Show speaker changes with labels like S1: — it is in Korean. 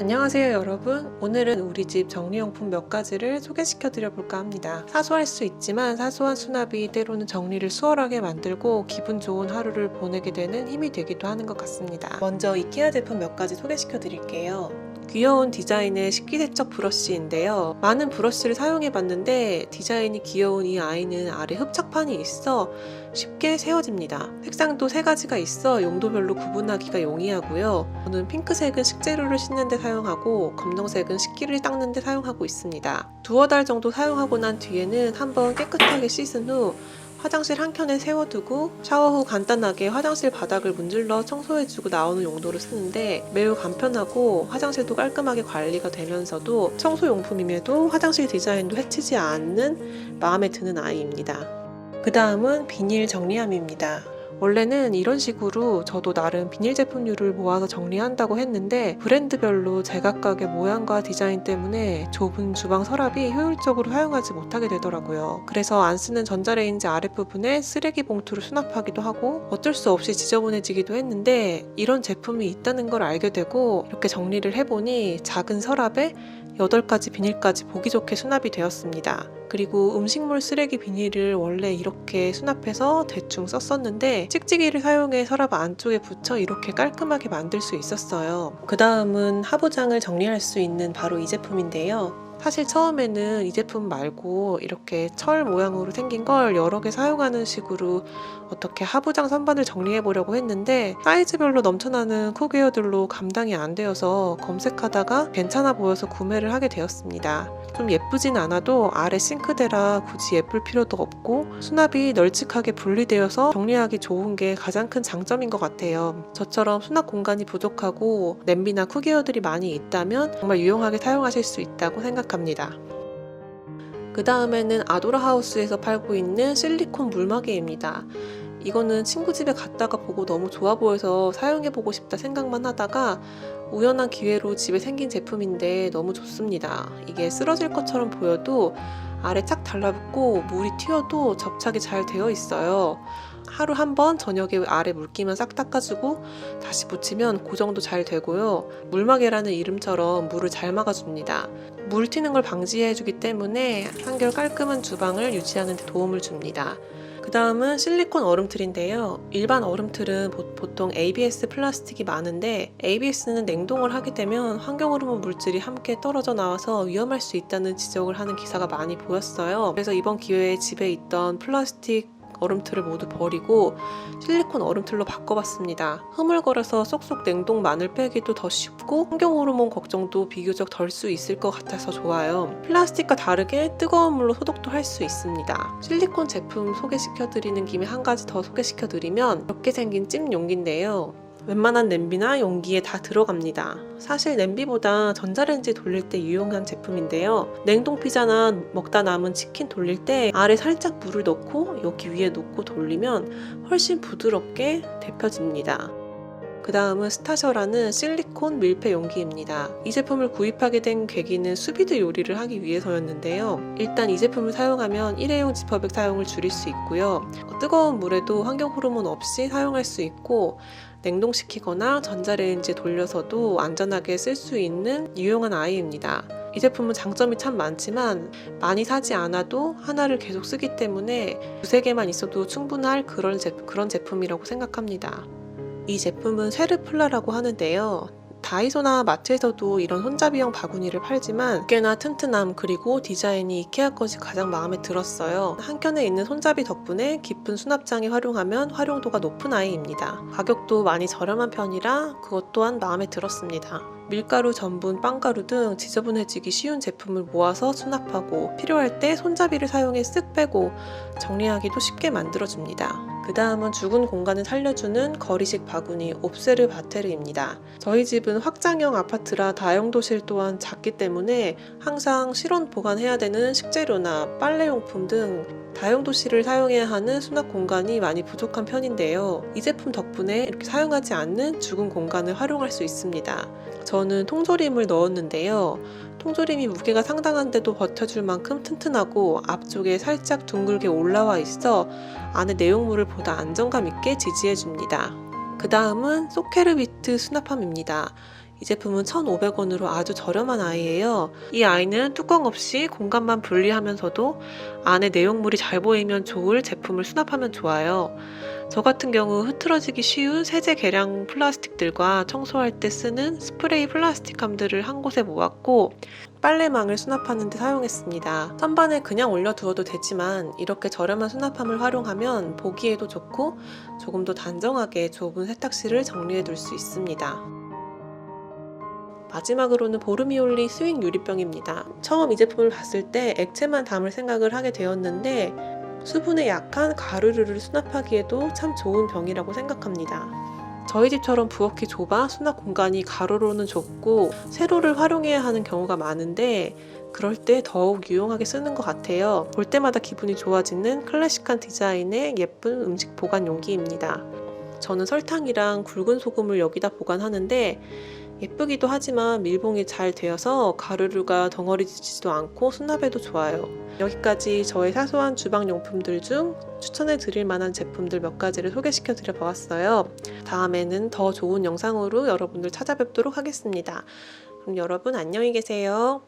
S1: 안녕하세요 여러분. 오늘은 우리 집 정리용품 몇 가지를 소개시켜 드려 볼까 합니다. 사소할 수 있지만 사소한 수납이 때로는 정리를 수월하게 만들고 기분 좋은 하루를 보내게 되는 힘이 되기도 하는 것 같습니다. 먼저 이케아 제품 몇 가지 소개시켜 드릴게요. 귀여운 디자인의 식기세척 브러쉬인데요. 많은 브러쉬를 사용해 봤는데 디자인이 귀여운 이 아이는 아래 흡착판이 있어 쉽게 세워집니다. 색상도 3가지가 있어 용도별로 구분하기가 용이하고요. 저는 핑크색은 식재료를 씻는 데 사용하고 검정색은 식기를 닦는 데 사용하고 있습니다. 두어 달 정도 사용하고 난 뒤에는 한번 깨끗하게 씻은 후 화장실 한켠에 세워두고 샤워 후 간단하게 화장실 바닥을 문질러 청소해주고 나오는 용도로 쓰는데 매우 간편하고 화장실도 깔끔하게 관리가 되면서도 청소용품임에도 화장실 디자인도 해치지 않는 마음에 드는 아이입니다. 그 다음은 비닐 정리함입니다. 원래는 이런 식으로 저도 나름 비닐 제품류를 모아서 정리한다고 했는데 브랜드별로 제각각의 모양과 디자인 때문에 좁은 주방 서랍이 효율적으로 사용하지 못하게 되더라고요. 그래서 안 쓰는 전자레인지 아랫부분에 쓰레기 봉투를 수납하기도 하고 어쩔 수 없이 지저분해지기도 했는데 이런 제품이 있다는 걸 알게 되고 이렇게 정리를 해보니 작은 서랍에 8가지 비닐까지 보기 좋게 수납이 되었습니다. 그리고 음식물 쓰레기 비닐을 원래 이렇게 수납해서 대충 썼었는데 찍찍이를 사용해 서랍 안쪽에 붙여 이렇게 깔끔하게 만들 수 있었어요. 그 다음은 하부장을 정리할 수 있는 바로 이 제품인데요. 사실 처음에는 이 제품 말고 이렇게 철 모양으로 생긴 걸 여러 개 사용하는 식으로 어떻게 하부장 선반을 정리해 보려고 했는데 사이즈별로 넘쳐나는 쿠게어들로 감당이 안 되어서 검색하다가 괜찮아 보여서 구매를 하게 되었습니다. 좀 예쁘진 않아도 아래 싱크대라 굳이 예쁠 필요도 없고 수납이 널찍하게 분리되어서 정리하기 좋은 게 가장 큰 장점인 것 같아요. 저처럼 수납 공간이 부족하고 냄비나 쿠게어들이 많이 있다면 정말 유용하게 사용하실 수 있다고 생각합니다. 그 다음에는 아도라 하우스에서 팔고 있는 실리콘 물마개입니다. 이거는 친구 집에 갔다가 보고 너무 좋아 보여서 사용해보고 싶다 생각만 하다가 우연한 기회로 집에 생긴 제품인데 너무 좋습니다. 이게 쓰러질 것처럼 보여도 아래 착 달라붙고 물이 튀어도 접착이 잘 되어 있어요. 하루 한 번 저녁에 아래 물기만 싹 닦아주고 다시 붙이면 고정도 잘 되고요. 물마개라는 이름처럼 물을 잘 막아줍니다. 물 튀는 걸 방지해주기 때문에 한결 깔끔한 주방을 유지하는 데 도움을 줍니다. 그 다음은 실리콘 얼음틀인데요. 일반 얼음틀은 보통 ABS 플라스틱이 많은데 ABS는 냉동을 하게 되면 환경호르몬 물질이 함께 떨어져 나와서 위험할 수 있다는 지적을 하는 기사가 많이 보였어요. 그래서 이번 기회에 집에 있던 플라스틱 얼음틀을 모두 버리고 실리콘 얼음틀로 바꿔봤습니다. 흐물거려서 쏙쏙 냉동 마늘 빼기도 더 쉽고 환경호르몬 걱정도 비교적 덜 수 있을 것 같아서 좋아요. 플라스틱과 다르게 뜨거운 물로 소독도 할 수 있습니다. 실리콘 제품 소개시켜드리는 김에 한 가지 더 소개시켜드리면 이렇게 생긴 찜 용기인데요. 웬만한 냄비나 용기에 다 들어갑니다. 사실 냄비보다 전자레인지 돌릴 때 유용한 제품인데요. 냉동 피자나 먹다 남은 치킨 돌릴 때 아래 살짝 물을 넣고 여기 위에 놓고 돌리면 훨씬 부드럽게 데펴집니다. 그 다음은 스타셔라는 실리콘 밀폐 용기입니다. 이 제품을 구입하게 된 계기는 수비드 요리를 하기 위해서였는데요. 일단 이 제품을 사용하면 일회용 지퍼백 사용을 줄일 수 있고요. 뜨거운 물에도 환경 호르몬 없이 사용할 수 있고 냉동시키거나 전자레인지에 돌려서도 안전하게 쓸 수 있는 유용한 아이입니다. 이 제품은 장점이 참 많지만 많이 사지 않아도 하나를 계속 쓰기 때문에 2-3개만 있어도 충분할 그런 제품이라고 생각합니다. 이 제품은 쉐르플라라고 하는데요. 다이소나 마트에서도 이런 손잡이형 바구니를 팔지만 두께나 튼튼함 그리고 디자인이 이케아 것이 가장 마음에 들었어요. 한켠에 있는 손잡이 덕분에 깊은 수납장에 활용하면 활용도가 높은 아이입니다. 가격도 많이 저렴한 편이라 그것 또한 마음에 들었습니다. 밀가루, 전분, 빵가루 등 지저분해지기 쉬운 제품을 모아서 수납하고 필요할 때 손잡이를 사용해 쓱 빼고 정리하기도 쉽게 만들어줍니다. 그 다음은 죽은 공간을 살려주는 거리식 바구니 옵세르 바테르입니다. 저희 집은 확장형 아파트라 다용도실 또한 작기 때문에 항상 실온 보관해야 되는 식재료나 빨래용품 등 다용도실을 사용해야 하는 수납 공간이 많이 부족한 편인데요. 이 제품 덕분에 이렇게 사용하지 않는 죽은 공간을 활용할 수 있습니다. 저는 통조림을 넣었는데요. 통조림이 무게가 상당한데도 버텨줄 만큼 튼튼하고 앞쪽에 살짝 둥글게 올라와 있어 안에 내용물을 보다 안정감 있게 지지해줍니다. 그 다음은 소케르비트 수납함입니다. 이 제품은 1,500원으로 아주 저렴한 아이예요. 이 아이는 뚜껑 없이 공간만 분리하면서도 안에 내용물이 잘 보이면 좋을 제품을 수납하면 좋아요. 저 같은 경우 흐트러지기 쉬운 세제 계량 플라스틱들과 청소할 때 쓰는 스프레이 플라스틱함들을 한 곳에 모았고 빨래망을 수납하는 데 사용했습니다. 선반에 그냥 올려두어도 되지만 이렇게 저렴한 수납함을 활용하면 보기에도 좋고 조금 더 단정하게 좁은 세탁실을 정리해 둘 수 있습니다. 마지막으로는 보르미올리 스윙 유리병입니다. 처음 이 제품을 봤을 때 액체만 담을 생각을 하게 되었는데 수분에 약한 가루류를 수납하기에도 참 좋은 병이라고 생각합니다. 저희 집처럼 부엌이 좁아 수납 공간이 가로로는 좁고 세로를 활용해야 하는 경우가 많은데 그럴 때 더욱 유용하게 쓰는 것 같아요. 볼 때마다 기분이 좋아지는 클래식한 디자인의 예쁜 음식 보관 용기입니다. 저는 설탕이랑 굵은 소금을 여기다 보관하는데 예쁘기도 하지만 밀봉이 잘 되어서 가루류가 덩어리지지도 않고 수납에도 좋아요. 여기까지 저의 사소한 주방용품들 중 추천해 드릴 만한 제품들 몇 가지를 소개시켜 드려 보았어요. 다음에는 더 좋은 영상으로 여러분들 찾아뵙도록 하겠습니다. 그럼 여러분 안녕히 계세요.